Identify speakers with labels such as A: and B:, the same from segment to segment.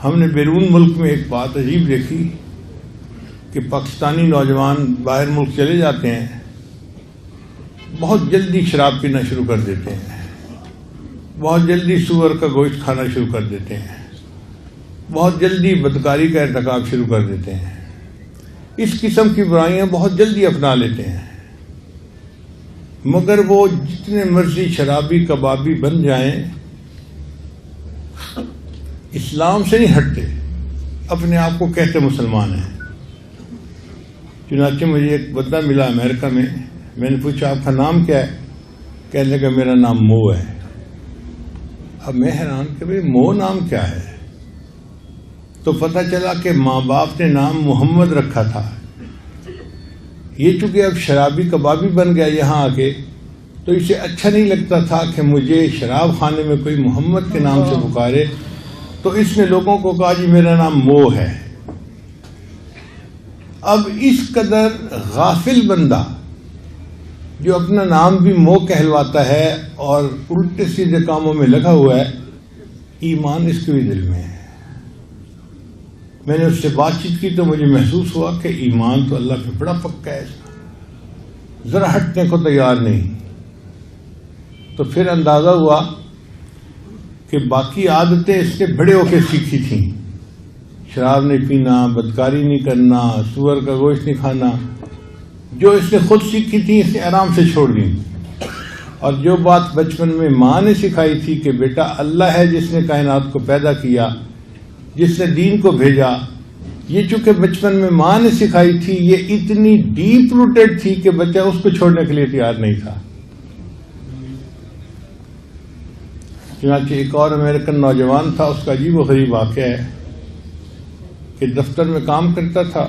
A: ہم نے بیرون ملک میں ایک بات عجیب دیکھی کہ پاکستانی نوجوان باہر ملک چلے جاتے ہیں، بہت جلدی شراب پینا شروع کر دیتے ہیں، بہت جلدی سور کا گوشت کھانا شروع کر دیتے ہیں، بہت جلدی بدکاری کا ارتکاب شروع کر دیتے ہیں، اس قسم کی برائیاں بہت جلدی اپنا لیتے ہیں، مگر وہ جتنے مرضی شرابی کبابی بن جائیں اسلام سے نہیں ہٹتے، اپنے آپ کو کہتے مسلمان ہیں۔ چنانچہ مجھے ایک بندہ ملا امریکہ میں نے پوچھا آپ کا نام کیا ہے؟ کہنے لگا میرا نام مو ہے۔ اب میں حیران کہ بھئی مو نام کیا ہے؟ تو پتہ چلا کہ ماں باپ نے نام محمد رکھا تھا، یہ چونکہ اب شرابی کبابی بن گیا یہاں آ کے، تو اسے اچھا نہیں لگتا تھا کہ مجھے شراب خانے میں کوئی محمد کے نام سے پکارے، تو اس نے لوگوں کو کہا جی میرا نام مو ہے۔ اب اس قدر غافل بندہ جو اپنا نام بھی مو کہلواتا ہے اور الٹے سیدھے کاموں میں لگا ہوا ہے، ایمان اس کے بھی دل میں ہے۔ میں نے اس سے بات چیت کی تو مجھے محسوس ہوا کہ ایمان تو اللہ پہ بڑا پکا ہے، ذرا ہٹنے کو تیار نہیں۔ تو پھر اندازہ ہوا کہ باقی عادتیں اس نے بڑے ہو کے سیکھی تھیں، شراب نہیں پینا، بدکاری نہیں کرنا، سور کا گوشت نہیں کھانا، جو اس نے خود سیکھی تھی اس نے آرام سے چھوڑ دی۔ اور جو بات بچپن میں ماں نے سکھائی تھی کہ بیٹا اللہ ہے جس نے کائنات کو پیدا کیا، جس نے دین کو بھیجا، یہ چونکہ بچپن میں ماں نے سکھائی تھی یہ اتنی ڈیپ روٹڈ تھی کہ بچہ اس کو چھوڑنے کے لیے تیار نہیں تھا۔ چنانچہ ایک اور امریکن نوجوان تھا، اس کا عجیب و غریب واقعہ ہے کہ دفتر میں کام کرتا تھا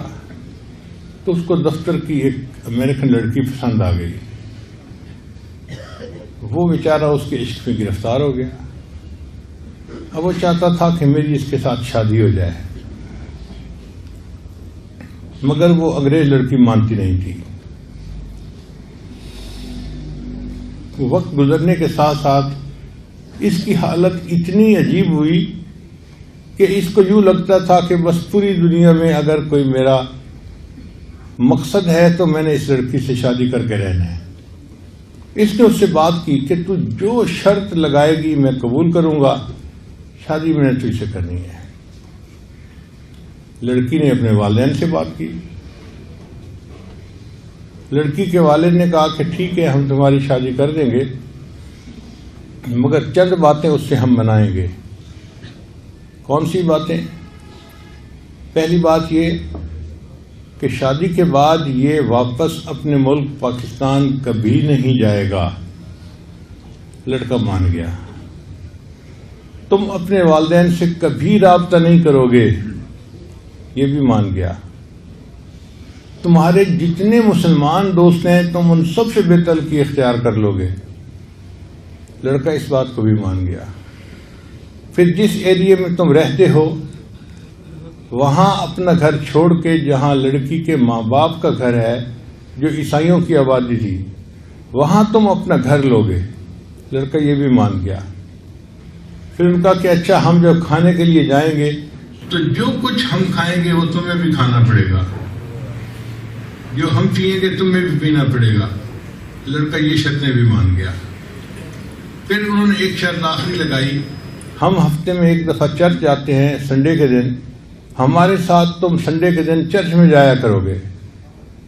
A: تو اس کو دفتر کی ایک امریکن لڑکی پسند آ گئی، وہ بیچارہ اس کے عشق میں گرفتار ہو گیا۔ اب وہ چاہتا تھا کہ میری اس کے ساتھ شادی ہو جائے، مگر وہ انگریز لڑکی مانتی نہیں تھی۔ وقت گزرنے کے ساتھ ساتھ اس کی حالت اتنی عجیب ہوئی کہ اس کو یوں لگتا تھا کہ بس پوری دنیا میں اگر کوئی میرا مقصد ہے تو میں نے اس لڑکی سے شادی کر کے رہنا ہے۔ اس نے اس سے بات کی کہ تو جو شرط لگائے گی میں قبول کروں گا، شادی میں نے تجھ سے کرنی ہے۔ لڑکی نے اپنے والدین سے بات کی، لڑکی کے والد نے کہا کہ ٹھیک ہے ہم تمہاری شادی کر دیں گے، مگر چند باتیں اس سے ہم منائیں گے۔ کون سی باتیں؟ پہلی بات یہ کہ شادی کے بعد یہ واپس اپنے ملک پاکستان کبھی نہیں جائے گا۔ لڑکا مان گیا۔ تم اپنے والدین سے کبھی رابطہ نہیں کرو گے، یہ بھی مان گیا۔ تمہارے جتنے مسلمان دوست ہیں تم ان سب سے بے تعلقی اختیار کر لو گے۔ لڑکا اس بات کو بھی مان گیا۔ پھر جس ایریے میں تم رہتے ہو وہاں اپنا گھر چھوڑ کے، جہاں لڑکی کے ماں باپ کا گھر ہے جو عیسائیوں کی آبادی تھی، وہاں تم اپنا گھر لو گے۔ لڑکا یہ بھی مان گیا۔ پھر ان کا کہ اچھا ہم جب کھانے کے لیے جائیں گے تو جو کچھ ہم کھائیں گے وہ تمہیں بھی کھانا پڑے گا، جو ہم پیئیں گے تمہیں بھی پینا پڑے گا۔ لڑکا یہ شرطیں بھی مان گیا۔ پھر انہوں نے ایک شرط آخری لگائی، ہم ہفتے میں ایک دفعہ چرچ جاتے ہیں سنڈے کے دن، ہمارے ساتھ تم سنڈے کے دن چرچ میں جایا کرو گے۔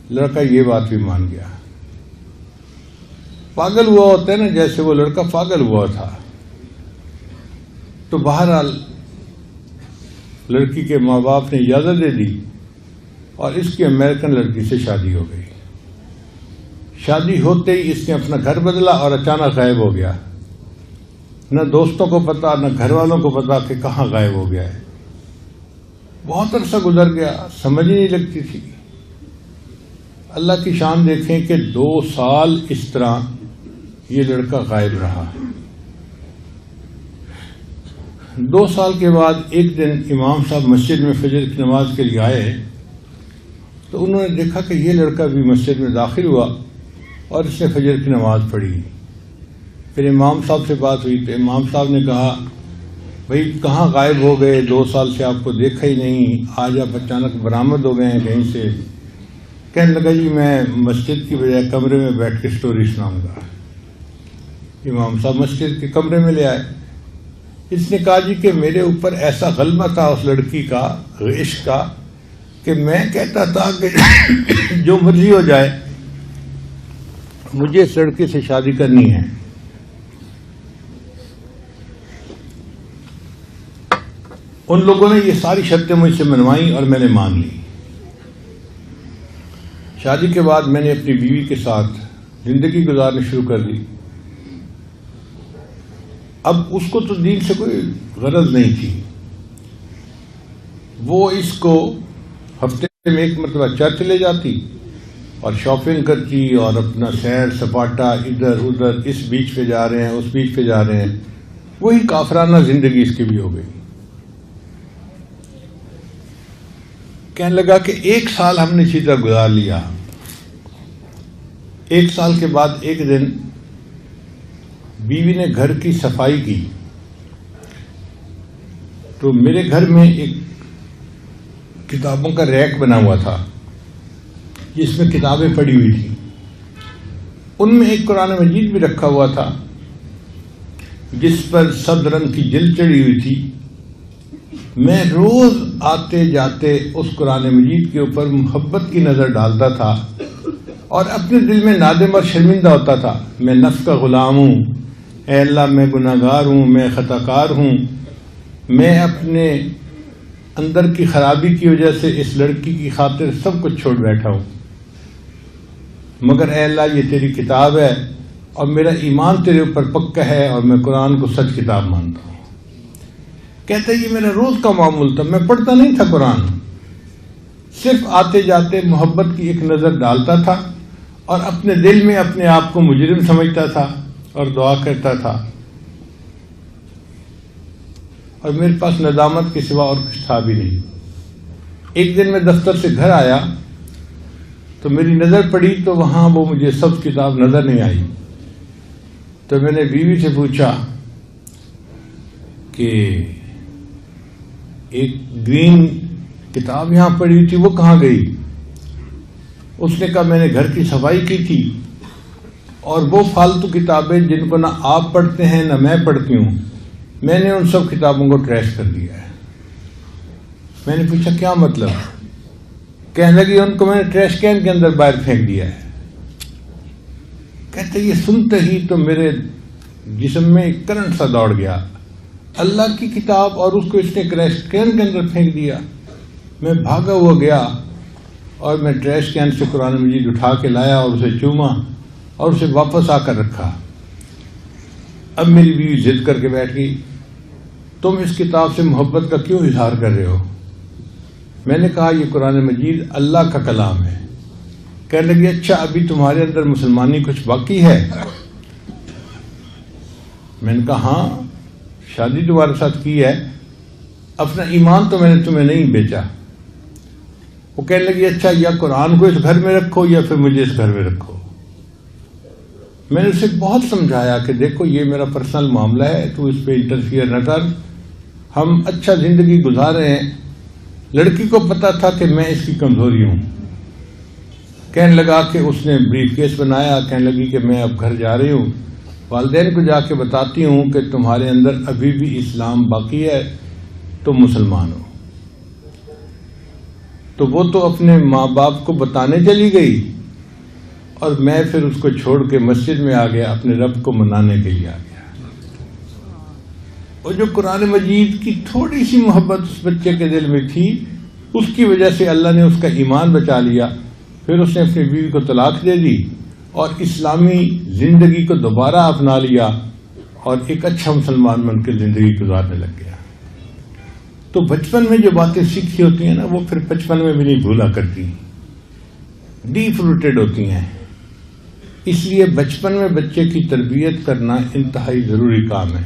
A: لڑکا یہ بات بھی مان گیا۔ پاگل ہوا ہوتا ہے نا، جیسے وہ لڑکا پاگل ہوا تھا۔ تو بہرحال لڑکی کے ماں باپ نے اجازت دے دی اور اس کی امریکن لڑکی سے شادی ہو گئی۔ شادی ہوتے ہی اس نے اپنا گھر بدلا اور اچانک غائب ہو گیا۔ نہ دوستوں کو پتا نہ گھر والوں کو پتا کہ کہاں غائب ہو گیا ہے۔ بہت عرصہ گزر گیا، سمجھ ہی نہیں لگتی تھی۔ اللہ کی شان دیکھیں کہ 2 سال اس طرح یہ لڑکا غائب رہا۔ 2 سال کے بعد ایک دن امام صاحب مسجد میں فجر کی نماز کے لیے آئے تو انہوں نے دیکھا کہ یہ لڑکا بھی مسجد میں داخل ہوا اور اس نے فجر کی نماز پڑھی۔ پھر امام صاحب سے بات ہوئی تو امام صاحب نے کہا بھائی کہاں غائب ہو گئے، 2 سال سے آپ کو دیکھا ہی نہیں، آج آپ اچانک برآمد ہو گئے ہیں کہیں سے۔ کہنے لگا جی میں مسجد کی بجائے کمرے میں بیٹھ کے سٹوری سناؤں گا۔ امام صاحب مسجد کے کمرے میں لے آئے۔ اس نے کہا جی کہ میرے اوپر ایسا غلبہ تھا اس لڑکی کا، عشق کا، کہ میں کہتا تھا کہ جو مرضی ہو جائے مجھے اس لڑکی سے شادی کرنی ہے۔ ان لوگوں نے یہ ساری شرطیں مجھ سے منوائیں اور میں نے مان لی۔ شادی کے بعد میں نے اپنی بیوی کے ساتھ زندگی گزارنی شروع کر دی۔ اب اس کو تو دین سے کوئی غرض نہیں تھی، وہ اس کو ہفتے میں 1 مرتبہ چرچ لے جاتی اور شاپنگ کرتی اور اپنا سیر سپاٹا، ادھر ادھر، اس بیچ پہ جا رہے ہیں اس بیچ پہ جا رہے ہیں، وہی کافرانہ زندگی اس کی بھی ہو گئی۔ کہنے لگا کہ 1 سال ہم نے اسی طرح گزار لیا۔ 1 سال کے بعد ایک دن بیوی نے گھر کی صفائی کی تو میرے گھر میں ایک کتابوں کا ریک بنا ہوا تھا جس میں کتابیں پڑی ہوئی تھیں۔ ان میں ایک قرآن مجید بھی رکھا ہوا تھا جس پر سبز رنگ کی جلد چڑھی ہوئی تھی۔ میں روز آتے جاتے اس قرآن مجید کے اوپر محبت کی نظر ڈالتا تھا اور اپنے دل میں نادم اور شرمندہ ہوتا تھا، میں نفس کا غلام ہوں، اے اللہ میں گناہ گار ہوں، میں خطا کار ہوں، میں اپنے اندر کی خرابی کی وجہ سے اس لڑکی کی خاطر سب کچھ چھوڑ بیٹھا ہوں، مگر اے اللہ یہ تیری کتاب ہے اور میرا ایمان تیرے اوپر پکا ہے اور میں قرآن کو سچ کتاب مانتا ہوں۔ کہتا ہے یہ میرا روز کا معمول تھا، میں پڑھتا نہیں تھا قرآن، صرف آتے جاتے محبت کی ایک نظر ڈالتا تھا اور اپنے دل میں اپنے آپ کو مجرم سمجھتا تھا اور دعا کرتا تھا، اور میرے پاس ندامت کے سوا اور کچھ تھا بھی نہیں۔ ایک دن میں دفتر سے گھر آیا تو میری نظر پڑی تو وہاں وہ مجھے سبز کتاب نظر نہیں آئی، تو میں نے بیوی سے پوچھا کہ ایک گرین کتاب یہاں پڑی تھی وہ کہاں گئی؟ اس نے کہا میں نے گھر کی صفائی کی تھی اور وہ فالتو کتابیں جن کو نہ آپ پڑھتے ہیں نہ میں پڑھتی ہوں، میں نے ان سب کتابوں کو ٹریش کر دیا ہے۔ میں نے پوچھا کیا مطلب؟ کہنے لگی ان کو میں نے ٹریش کین کے اندر باہر پھینک دیا ہے۔ کہتے یہ سنتے ہی تو میرے جسم میں ایک کرنٹ سا دوڑ گیا، اللہ کی کتاب اور اس کو اس نے ٹریش کین کے اندر پھینک دیا۔ میں بھاگا ہوا گیا اور میں ٹریش کین سے قرآن مجید اٹھا کے لایا اور اسے چوما اور اسے واپس آ کر رکھا۔ اب میری بیوی ضد کر کے بیٹھ گئی، تم اس کتاب سے محبت کا کیوں اظہار کر رہے ہو؟ میں نے کہا یہ قرآن مجید اللہ کا کلام ہے۔ کہنے لگی اچھا ابھی تمہارے اندر مسلمانی کچھ باقی ہے؟ میں نے کہا ہاں، شادی تمہارے ساتھ کی ہے، اپنا ایمان تو میں نے تمہیں نہیں بیچا۔ وہ کہنے لگی اچھا یا قرآن کو اس گھر میں رکھو یا پھر مجھے اس گھر میں رکھو۔ میں نے اسے بہت سمجھایا کہ دیکھو یہ میرا پرسنل معاملہ ہے، تو اس پہ انٹرفیئر نہ کر، ہم اچھا زندگی گزار رہے ہیں۔ لڑکی کو پتا تھا کہ میں اس کی کمزوری ہوں۔ کہنے لگا کہ اس نے بریف کیس بنایا، کہنے لگی کہ میں اب گھر جا رہی ہوں، والدین کو جا کے بتاتی ہوں کہ تمہارے اندر ابھی بھی اسلام باقی ہے، تم مسلمان ہو۔ تو وہ تو اپنے ماں باپ کو بتانے چلی گئی اور میں پھر اس کو چھوڑ کے مسجد میں آ گیا، اپنے رب کو منانے کے لیے آ گیا۔ اور جو قرآن مجید کی تھوڑی سی محبت اس بچے کے دل میں تھی، اس کی وجہ سے اللہ نے اس کا ایمان بچا لیا۔ پھر اس نے اپنی بیوی کو طلاق دے دی اور اسلامی زندگی کو دوبارہ اپنا لیا اور ایک اچھا مسلمان بن کے زندگی گزارنے لگ گیا۔ تو بچپن میں جو باتیں سیکھی ہوتی ہیں نا، وہ پھر بچپن میں بھی نہیں بھولا کرتی، ڈیپ روٹڈ ہوتی ہیں۔ اس لیے بچپن میں بچے کی تربیت کرنا انتہائی ضروری کام ہے۔